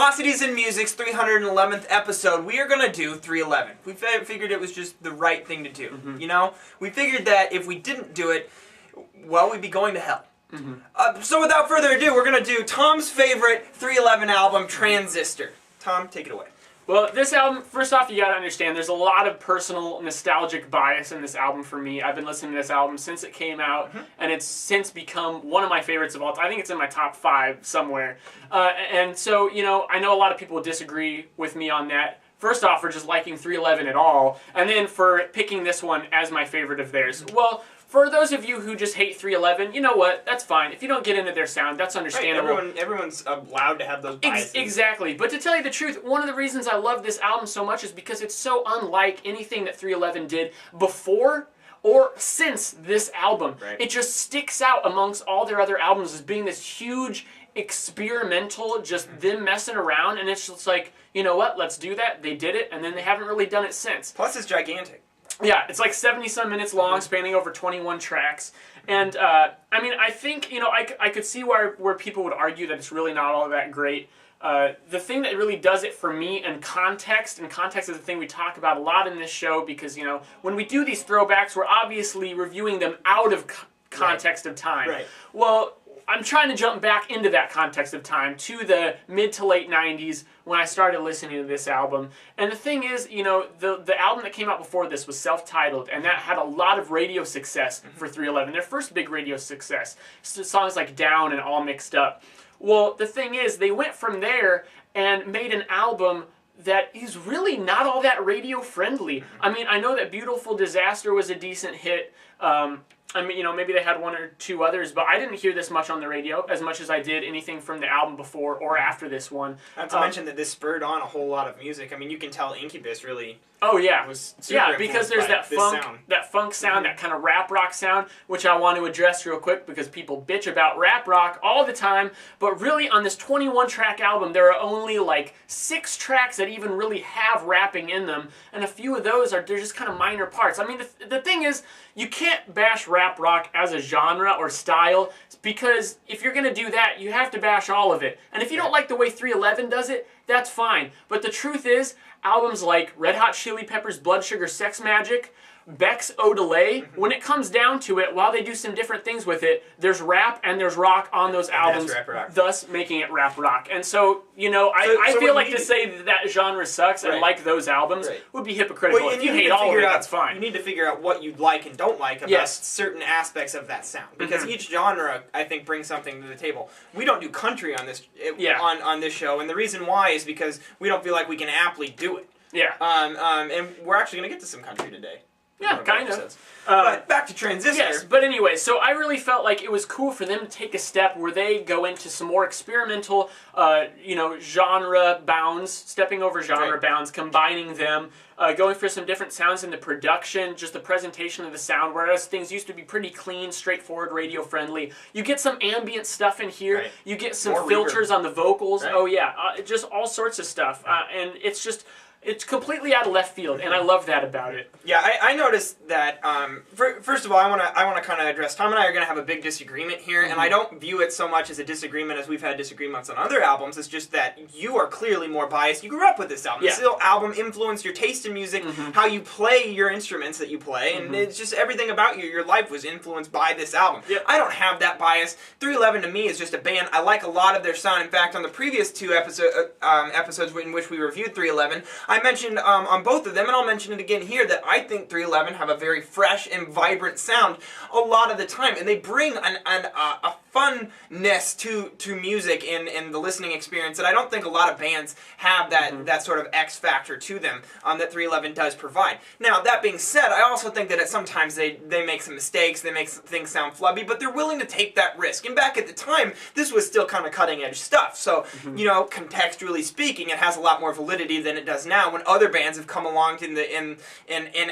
Velocities in Music's 311th episode, we are going to do 311. We figured it was just the right thing to do, you know? We figured that if we didn't do it, well, we'd be going to hell. So without further ado, we're going to do Tom's favorite 311 album, Transistor. Tom, take it away. Well, this album, first off, you gotta understand, there's a lot of personal nostalgic bias in this album for me. I've been listening to this album since it came out, and it's since become one of my favorites of all time. I think it's in my top 5 somewhere. And so, you know, I know a lot of people would disagree with me on that. First off, for just liking 311 at all, and then for picking this one as my favorite of theirs. Well, for those of you who just hate 311, you know what? That's fine. If you don't get into their sound, that's understandable. Right, everyone's allowed to have those biases. Exactly. But to tell you the truth, one of the reasons I love this album so much is because it's so unlike anything that 311 did before or since this album. Right. It just sticks out amongst all their other albums as being this huge experimental, just them messing around, and it's just like, you know what? Let's do that. They did it, and then they haven't really done it since. Plus, it's gigantic. Yeah, it's like 70-some minutes long, spanning over 21 tracks. And, I mean, I think, you know, I could see where people would argue that it's really not all that great. The thing that really does it for me, and context is the thing we talk about a lot in this show, because, you know, when we do these throwbacks, we're obviously reviewing them out of context of time. Right. Well, I'm trying to jump back into that context of time to the mid to late 90s when I started listening to this album. And the thing is, you know, the album that came out before this was self-titled, and that had a lot of radio success for 311. Their first big radio success. Songs like Down and All Mixed Up. Well, the thing is, they went from there and made an album that is really not all that radio friendly. I mean, I know that Beautiful Disaster was a decent hit. I mean, you know, maybe they had one or two others, but I didn't hear this much on the radio as much as I did anything from the album before or after this one. Not to mention that this spurred on a whole lot of music. I mean, you can tell Incubus really... Oh yeah, was super because there's that funk sound, that kind of rap rock sound, which I want to address real quick because people bitch about rap rock all the time. But really, on this 21-track album, there are only like 6 tracks that even really have rapping in them, and a few of those they're just kind of minor parts. I mean, the thing is, you can't bash rap rock as a genre or style, because if you're gonna do that, you have to bash all of it. And if you don't like the way 311 does it, that's fine. But the truth is, albums like Red Hot Chili Peppers' Blood Sugar Sex Magic, Beck's Odelay, when it comes down to it, while they do some different things with it, there's rap and there's rock on those albums, thus making it rap rock. And so, you know, I feel like to say that genre sucks and like those albums would be hypocritical. Well, if you hate all of it, that's fine. You need to figure out what you like and don't like about certain aspects of that sound. Because each genre, I think, brings something to the table. We don't do country on this on this show, and the reason why is because we don't feel like we can aptly do it. Yeah. And we're actually going to get to some country today. Yeah, kind of. But back to Transistor. Yes, but anyway, so I really felt like it was cool for them to take a step where they go into some more experimental, you know, genre bounds, stepping over genre bounds, combining them, going for some different sounds in the production, just the presentation of the sound, whereas things used to be pretty clean, straightforward, radio-friendly. You get some ambient stuff in here. You get some more filters on the vocals. Oh, yeah, just all sorts of stuff. And it's just... It's completely out of left field, and I love that about it. Yeah, I noticed that. First of all, I want to kind of address. Tom and I are going to have a big disagreement here, and I don't view it so much as a disagreement as we've had disagreements on other albums. It's just that you are clearly more biased. You grew up with this album. This album influenced your taste in music, how you play your instruments that you play, and it's just everything about you. Your life was influenced by this album. I don't have that bias. 311 to me is just a band. I like a lot of their sound. In fact, on the previous 2 episodes in which we reviewed 311. I mentioned on both of them, and I'll mention it again here, that I think 311 have a very fresh and vibrant sound a lot of the time, and they bring a funness to music in the listening experience that I don't think a lot of bands have that sort of X factor to them that 311 does provide. Now, that being said, I also think that sometimes they make some mistakes, they make things sound flubby, but they're willing to take that risk. And back at the time, this was still kind of cutting edge stuff, so, you know, contextually speaking, it has a lot more validity than it does now when other bands have come along and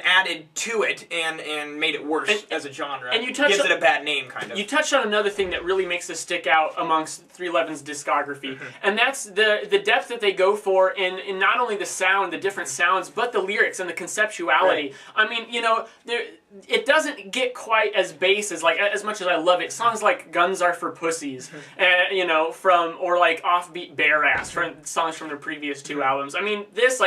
added to it and made it worse as a genre. And gives it a bad name, kind of. You touched on another thing that really really makes this stick out amongst 311's discography. And that's the depth that they go for in not only the sound, the different sounds, but the lyrics and the conceptuality. Right. I mean, you know, it doesn't get quite as bass as much as I love it. Songs like "Guns Are for Pussies," you know, or like "Offbeat Bare Ass," from songs from their previous 2 albums. I mean, this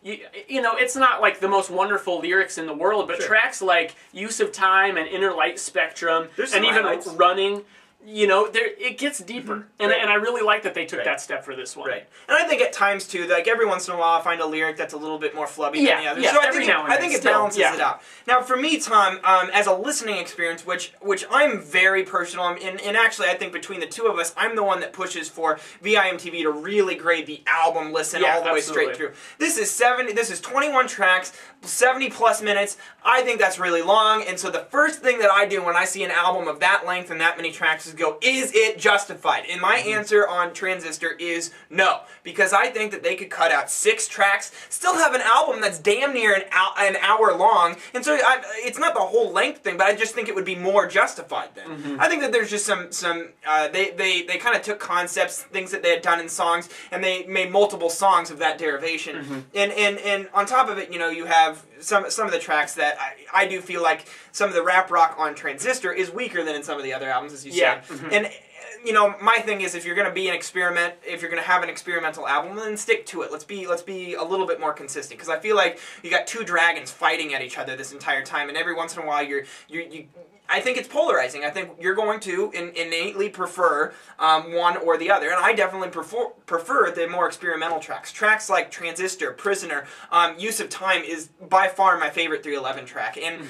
you know, it's not like the most wonderful lyrics in the world, but tracks like "Use of Time" and "Inner Light Spectrum" and even "Running." You know, it gets deeper, and I really like that they took that step for this one. Right, and I think at times too, like every once in a while, I find a lyric that's a little bit more flubby than the others. Yeah, so I think it balances it out. Now, for me, Tom, as a listening experience, which I'm very personal, and actually I think between the two of us, I'm the one that pushes for VIMTV to really grade the album listen all the way straight through. This is 21 tracks, 70 plus minutes. I think that's really long, and so the first thing that I do when I see an album of that length and that many tracks is go, is it justified? And my answer on Transistor is no, because I think that they could cut out 6 tracks, still have an album that's damn near an hour long, and so it's not the whole length thing, but I just think it would be more justified then. I think that there's just they kind of took concepts, things that they had done in songs, and they made multiple songs of that derivation. And on top of it, you know, you have some of the tracks that I do feel like some of the rap rock on Transistor is weaker than in some of the other albums, as you said. And you know, my thing is, if you're going to be if you're going to have an experimental album, then stick to it. Let's be a little bit more consistent, because I feel like you got 2 dragons fighting at each other this entire time, and every once in a while I think it's polarizing. I think you're going to innately prefer one or the other, and I definitely prefer the more experimental tracks. Tracks like Transistor, Prisoner, Use of Time is by far my favorite 311 track, and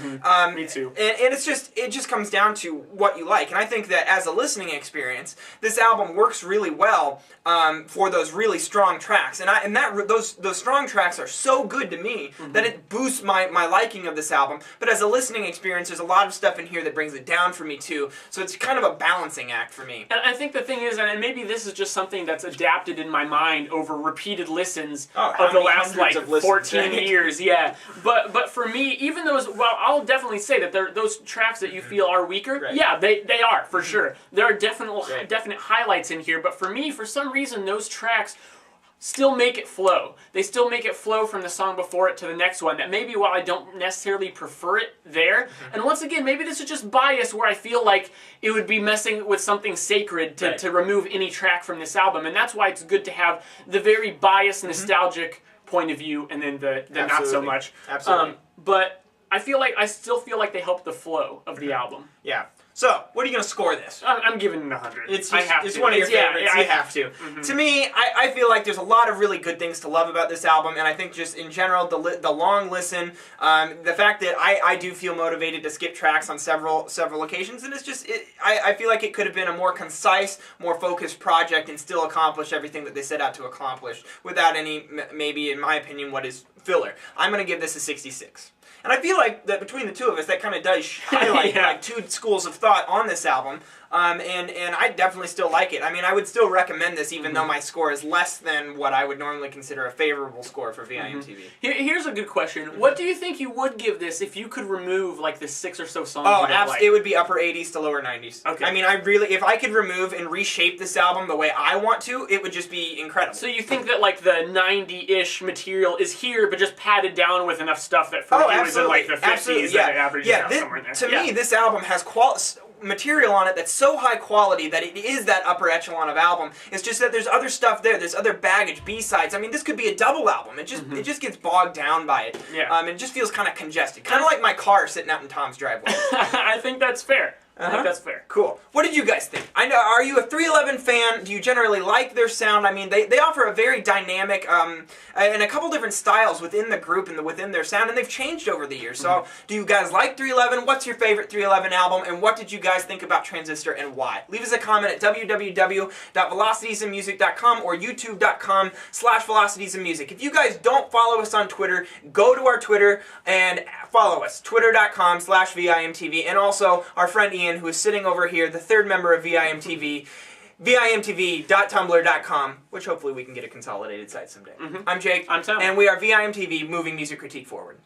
me too. And it just comes down to what you like, and I think that as a listening experience, this album works really well for those really strong tracks, and those strong tracks are so good to me that it boosts my liking of this album. But as a listening experience, there's a lot of stuff in here that brings it down for me too, so it's kind of a balancing act for me. And I think the thing is, and maybe this is just something that's adapted in my mind over repeated listens of the last like 14 years, but for me, even those, well, I'll definitely say that those tracks that you feel are weaker, they are, for sure. There are definite highlights in here, but for me, for some reason, those tracks still make it flow. They still make it flow from the song before it to the next one. That maybe while I don't necessarily prefer it there, and once again, maybe this is just bias where I feel like it would be messing with something sacred to remove any track from this album, and that's why it's good to have the very biased, nostalgic point of view, and then the not so much. Absolutely. But I still feel like they help the flow of the album. Yeah. So, what are you going to score this? I'm giving it 100. It's one of your favorites. You have to. To me, I feel like there's a lot of really good things to love about this album, and I think just in general, the long listen, the fact that I do feel motivated to skip tracks on several occasions, and it's just, I feel like it could have been a more concise, more focused project and still accomplish everything that they set out to accomplish without any, maybe in my opinion, what is filler. I'm going to give this a 66. And I feel like that between the two of us, that kind of does highlight like 2 schools of thought on this album. And I definitely still like it. I mean, I would still recommend this, even though my score is less than what I would normally consider a favorable score for VIMTV. Here's a good question. What do you think you would give this if you could remove like the 6 or so songs? Oh, absolutely. It would be upper 80s to lower 90s. Okay. I mean, if I could remove and reshape this album the way I want to, it would just be incredible. So you think that like the 90-ish material is here, but just padded down with enough stuff that for you is in like the 50s that it averages out somewhere in there? To me, this album has material on it that's so high quality that it is that upper echelon of album. It's just that there's other stuff there. There's other baggage, B-sides. I mean, this could be a double album. It just gets bogged down by it. It just feels kind of congested. Kind of like my car sitting out in Tom's driveway. I think that's fair. I think that's fair. Cool. What did you guys think? I know. Are you a 311 fan? Do you generally like their sound? I mean, they offer a very dynamic and a couple different styles within the group and within their sound, and they've changed over the years. So, do you guys like 311? What's your favorite 311 album, and what did you guys think about Transistor and why? Leave us a comment at www.velocitiesandmusic.com or youtube.com/velocitiesandmusic. If you guys don't follow us on Twitter, go to our Twitter and follow us. Twitter.com/VIMTV, and also our friend Ian, who is sitting over here, the third member of VIMTV, VIMTV.tumblr.com, which hopefully we can get a consolidated site someday. I'm Jake. I'm Tom. And we are VIMTV, moving music critique forward.